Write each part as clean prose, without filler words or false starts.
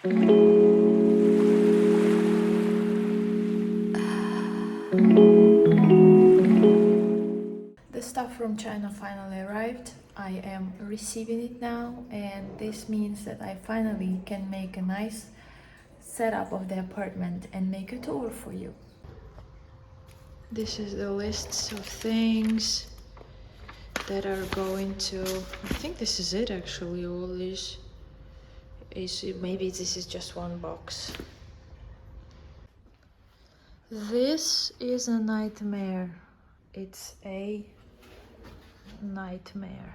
The stuff from China finally arrived. I am receiving it now, and this means that I finally can make a nice setup of the apartment and make a tour for you. This is the lists of things that are going to, I think this is it actually. All this is, maybe this is just one box. This is a nightmare. It's a nightmare.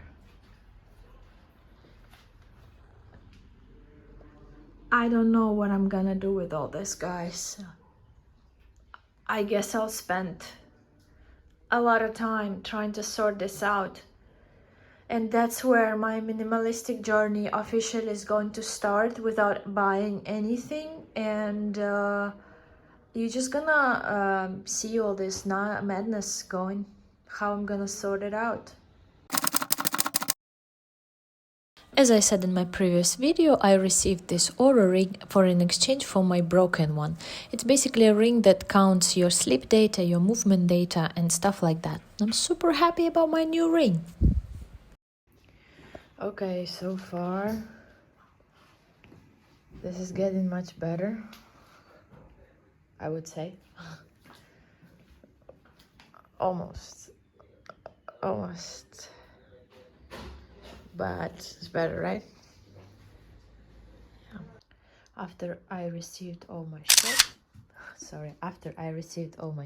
I don't know what I'm gonna do with all this, guys. I guess I'll spend a lot of time trying to sort this out. And that's where my minimalistic journey officially is going to start, without buying anything. And you're just gonna see all this madness going, how I'm gonna sort it out. As I said in my previous video, I received this Aura ring for an exchange for my broken one. It's basically a ring that counts your sleep data, your movement data, and stuff like that. I'm super happy about my new ring. Okay, so far this is getting much better, I would say. Almost. But it's better, right? Yeah. After I received all my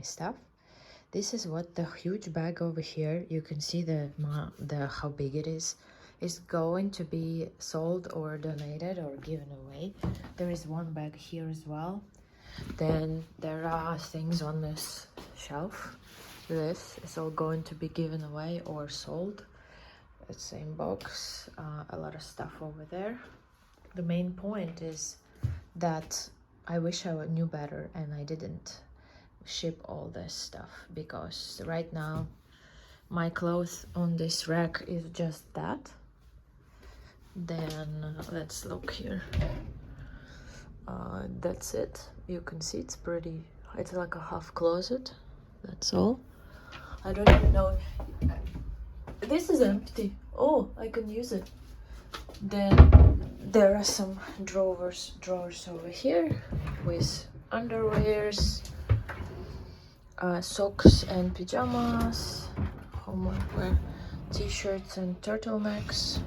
stuff, this is what the huge bag over here, you can see the how big it is going to be sold or donated or given away. There is one bag here as well. Then there are things on this shelf. This is all going to be given away or sold. It's same box. A lot of stuff over there. The main point is that I wish I knew better and I didn't ship all this stuff, because right now my clothes on this rack is just that. Then let's look here. That's it. You can see it's like a half closet. That's all. I don't even know. This is empty. Oh, I can use it. Then there are some drawers over here with underwears, socks and pajamas, homework wear, t-shirts and turtlenecks,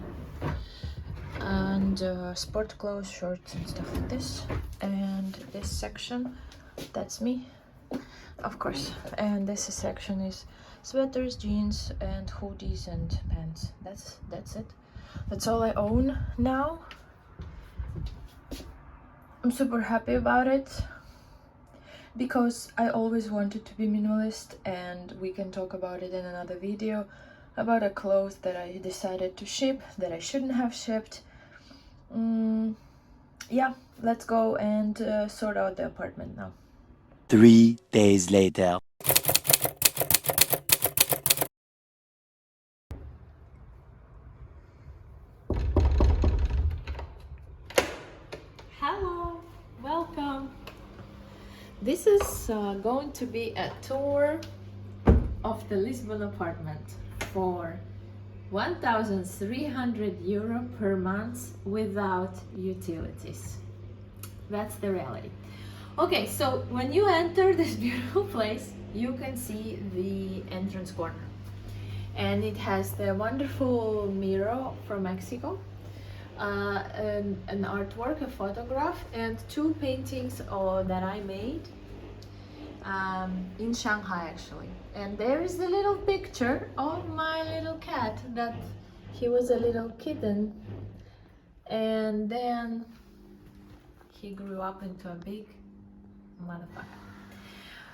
and sport clothes, shorts and stuff like this. And this section, that's me, of course. And this section is sweaters, jeans and hoodies and pants. That's it. That's all I own now. I'm super happy about it, because I always wanted to be minimalist, and we can talk about it in another video, about a clothes that I decided to ship that I shouldn't have shipped. Yeah, let's go and sort out the apartment now. 3 days later. Hello, welcome. This is going to be a tour of the Lisbon apartment for 1,300 euro per month without utilities. That's the reality. Okay, so when you enter this beautiful place, you can see the entrance corner. And it has the wonderful mirror from Mexico, an artwork, a photograph, and two paintings that I made in Shanghai actually. And there is the little picture of my little cat, that he was a little kitten and then he grew up into a big motherfucker.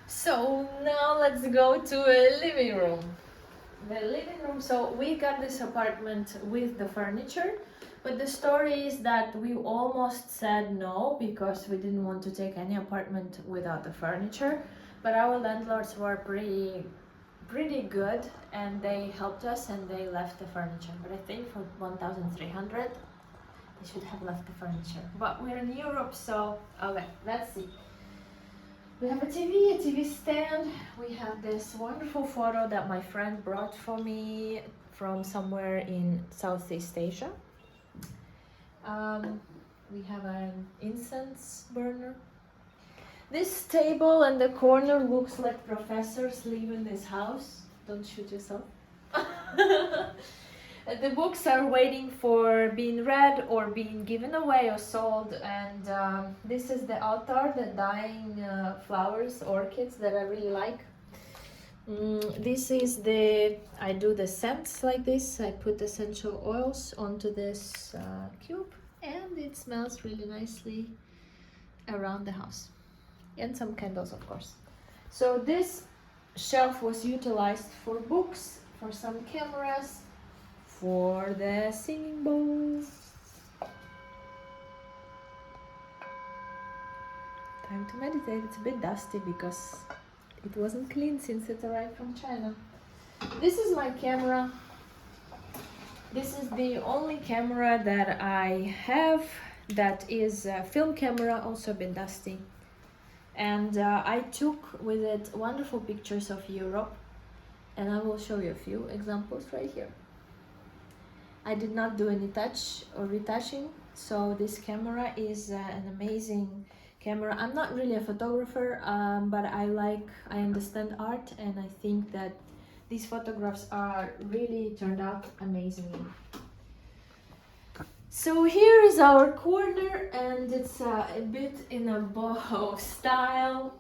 So now let's go to a living room. The living room, so we got this apartment with the furniture, but the story is that we almost said no because we didn't want to take any apartment without the furniture, but our landlords were pretty good and they helped us and they left the furniture. But I think for 1,300 I should have left the furniture, but we're in Europe, so okay, let's see. We have a TV stand. We have this wonderful photo that my friend brought for me from somewhere in Southeast Asia. We have an incense burner. This table in the corner looks like professors live in this house. Don't shoot yourself. The books are waiting for being read or being given away or sold, and this is the altar, the dying flowers, orchids that I really like. This is I do the scents like this. I put essential oils onto this cube, and it smells really nicely around the house. And some candles, of course. So this shelf was utilized for books, for some cameras, for the singing bowl. Time to meditate. It's a bit dusty because it wasn't clean since it arrived from China. This is my camera. This is the only camera that I have that is a film camera, also a bit dusty. And I took with it wonderful pictures of Europe, and I will show you a few examples right here. I did not do any touch or retouching, so this camera is an amazing camera. I'm not really a photographer, but I understand art, and I think that these photographs are really turned out amazingly. So here is our corner, and it's a bit in a boho style.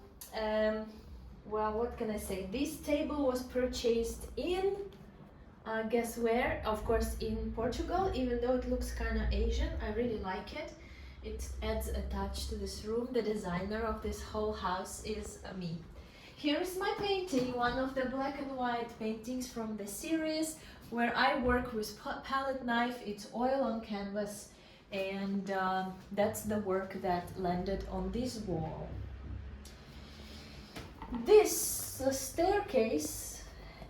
Well, what can I say? This table was purchased in, guess where? Of course, in Portugal, even though it looks kind of Asian. I really like it. It adds a touch to this room. The designer of this whole house is me. Here's my painting, one of the black and white paintings from the series, where I work with palette knife. It's oil on canvas, and that's the work that landed on this wall. This staircase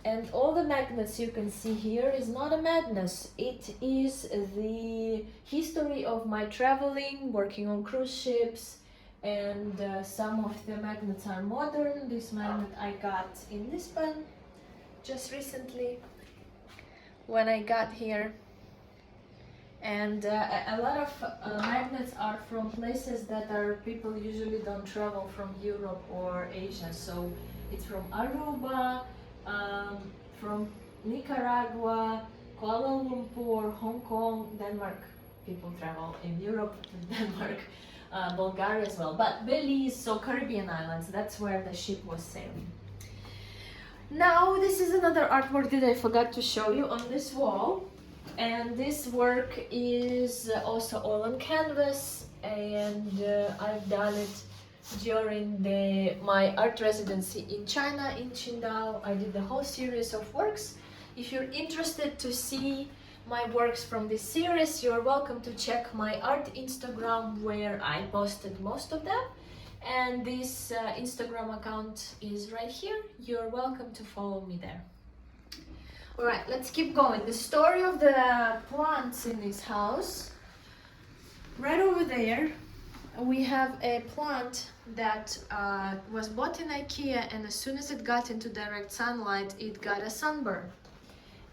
and all the magnets you can see here is not a madness. It is the history of my traveling, working on cruise ships, and some of the magnets are modern. This magnet I got in Lisbon just recently when I got here, and a lot of magnets are from places that people usually don't travel from Europe or Asia. So it's from Aruba, from Nicaragua, Kuala Lumpur, Hong Kong, Denmark. People travel in Europe to Denmark, Bulgaria as well, but Belize, so Caribbean islands, that's where the ship was sailing. Now this is another artwork that I forgot to show you on this wall, and this work is also oil on canvas, and I've done it during my art residency in China, in Qingdao. I did the whole series of works. If you're interested to see my works from this series, you're welcome to check my art Instagram, where I posted most of them. And this Instagram account is right here. You're welcome to follow me there. All right, let's keep going. The story of the plants in this house. Right over there, we have a plant that was bought in IKEA, and as soon as it got into direct sunlight, it got a sunburn.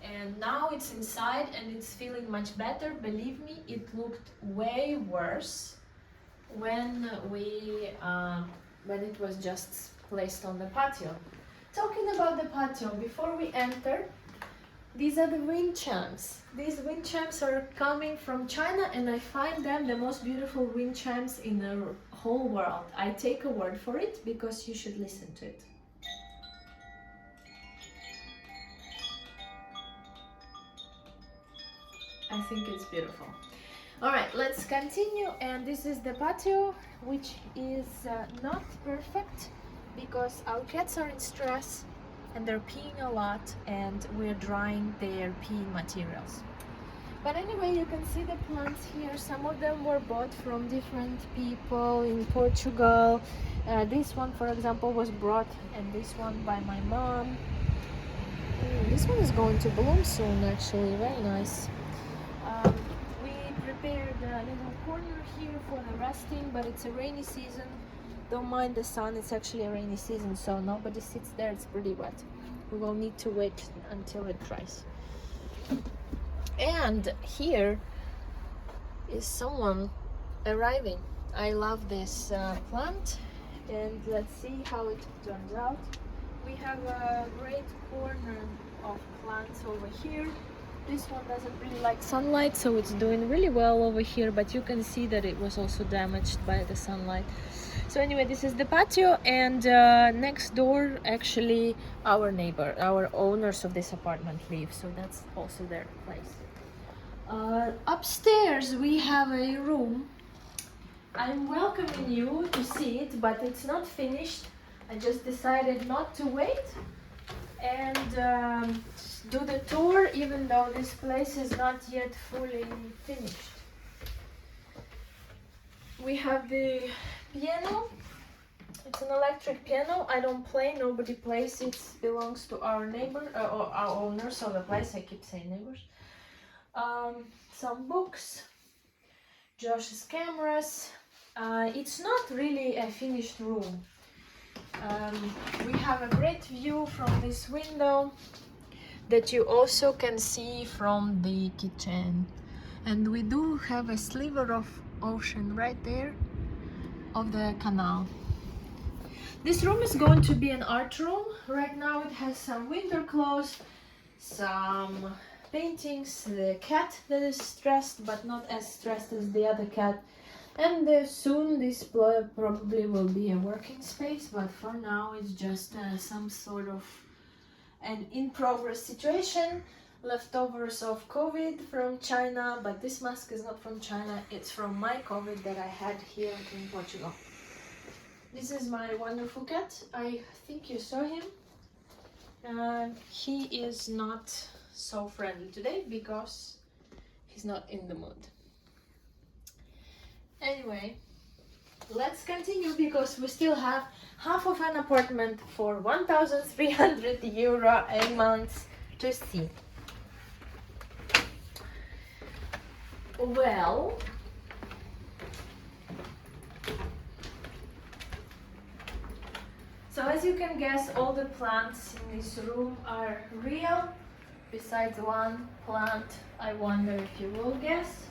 And now it's inside and it's feeling much better. Believe me, it looked way worse when it was just placed on the patio. Talking about the patio, before we enter, these are the wind chimes. These wind chimes are coming from China, and I find them the most beautiful wind chimes in the whole world. I take a word for it because you should listen to it. I think it's beautiful. All right, let's continue. And this is the patio, which is not perfect because our cats are in stress and they're peeing a lot, and we're drying their peeing materials. But anyway, you can see the plants here. Some of them were bought from different people in Portugal. This one, for example, was brought, and this one by my mom. This one is going to bloom soon, actually. Very nice. We prepared a little corner here for the resting, but it's a rainy season. Don't mind the sun, it's actually a rainy season, so nobody sits there, it's pretty wet. We will need to wait until it dries. And here is someone arriving. I love this plant, and let's see how it turns out. We have a great corner of plants over here. This one doesn't really like sunlight, so it's doing really well over here, but you can see that it was also damaged by the sunlight. So anyway, this is the patio, and next door actually our neighbor, our owners of this apartment live, so that's also their place. Upstairs we have a room. I'm welcoming you to see it, but it's not finished. I just decided not to wait and do the tour, even though this place is not yet fully finished. We have the piano. It's an electric piano. I don't play, nobody plays. It belongs to our neighbor, or our owners of the place. I keep saying neighbors. Some books, Josh's cameras. It's not really a finished room. We have a great view from this window that you also can see from the kitchen, and we do have a sliver of ocean right there of the canal. This room is going to be an art room. Right now it has some window clothes, some paintings, the cat that is stressed but not as stressed as the other cat, and soon this probably will be a working space, but for now it's just some sort of an in-progress situation. Leftovers of COVID from China, but this mask is not from China, it's from my COVID that I had here in Portugal. This is my wonderful cat. I think you saw him. He is not so friendly today because he's not in the mood. Anyway, let's continue because we still have half of an apartment for 1,300 euro a month to see. Well, so as you can guess, all the plants in this room are real, besides one plant. I wonder if you will guess.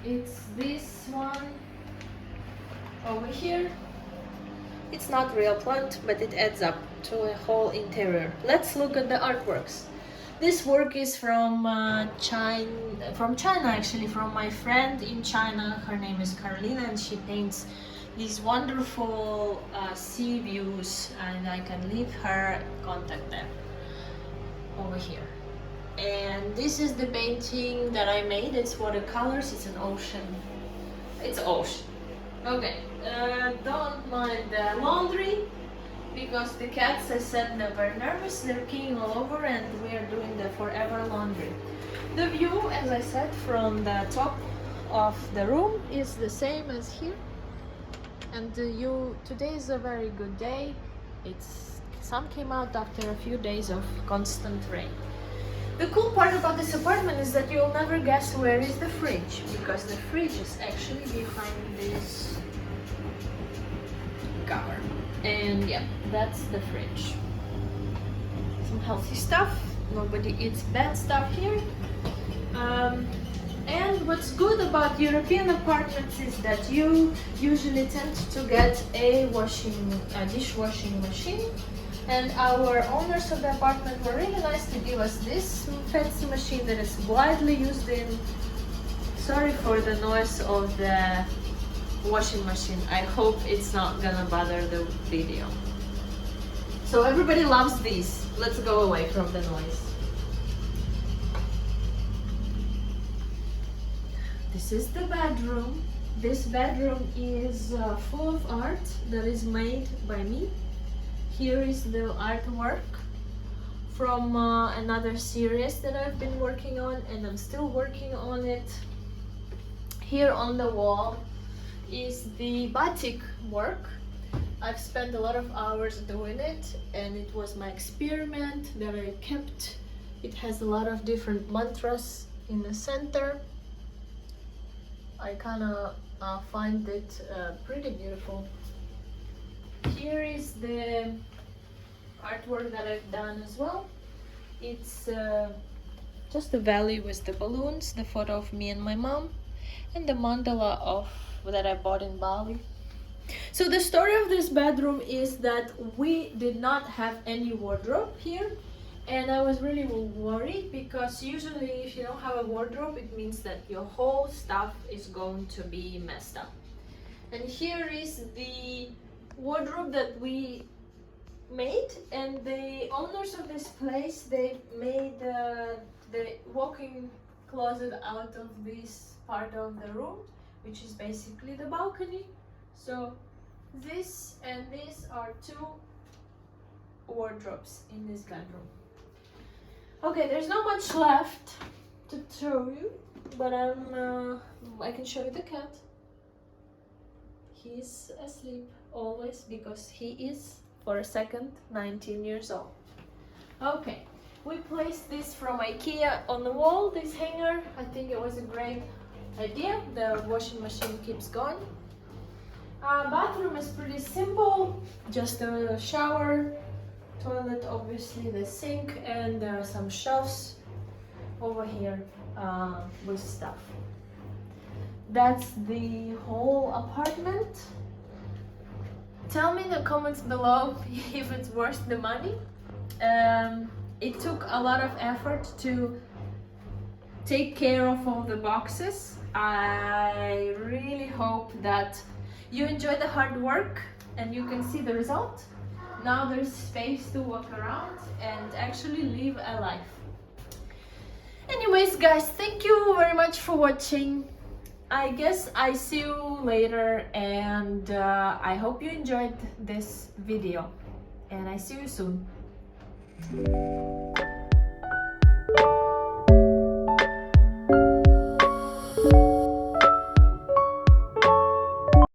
It's this one over here. It's not real plant, but it adds up to a whole interior. Let's look at the artworks. This work is from China actually, from my friend in China. Her name is Carolina, and she paints these wonderful sea views, and I can leave her contact there over here. And this is the painting that I made. It's watercolors. It's an ocean. It's ocean. Okay. Don't mind the laundry, because the cats, I said, they're very nervous. They're peeing all over, and we are doing the forever laundry. The view, as I said, from the top of the room is the same as here. And today is a very good day. Sun came out after a few days of constant rain. The cool part about this apartment is that you'll never guess where is the fridge, because the fridge is actually behind this cover. And yeah, that's the fridge. Some healthy stuff. Nobody eats bad stuff here. And what's good about European apartments is that you usually tend to get a dishwashing machine. And our owners of the apartment were really nice to give us this fancy machine that is widely used in... Sorry for the noise of the washing machine. I hope it's not gonna bother the video. So everybody loves these. Let's go away from the noise. This is the bedroom. This bedroom is full of art that is made by me. Here is the artwork from another series that I've been working on, and I'm still working on it. Here on the wall is the batik work. I've spent a lot of hours doing it, and it was my experiment that I kept. It has a lot of different mantras in the center. I kind of find it pretty beautiful. Here is the artwork that I've done as well. It's just the valley with the balloons, the photo of me and my mom, and the mandala of that I bought in Bali. So the story of this bedroom is that we did not have any wardrobe here, and I was really worried because usually if you don't have a wardrobe, it means that your whole stuff is going to be messed up. And here is the wardrobe that we made, and the owners of this place, they made the walk-in closet out of this part of the room, which is basically the balcony. So this and this are two wardrobes in this bedroom. Okay, there's not much left to show you, but I can show you the cat. He's asleep always because he is, for a second, 19 years old. Okay, we placed this from IKEA on the wall, this hanger. I think it was a great idea. The washing machine keeps going. Bathroom is pretty simple, just a shower, toilet, obviously the sink, and there are some shelves over here with stuff. That's the whole apartment. Tell me in the comments below if it's worth the money. It took a lot of effort to take care of all the boxes. I really hope that you enjoy the hard work and you can see the result. Now there's space to walk around and actually live a life. Anyways, guys, thank you very much for watching. I guess I see you later, and I hope you enjoyed this video, and I see you soon.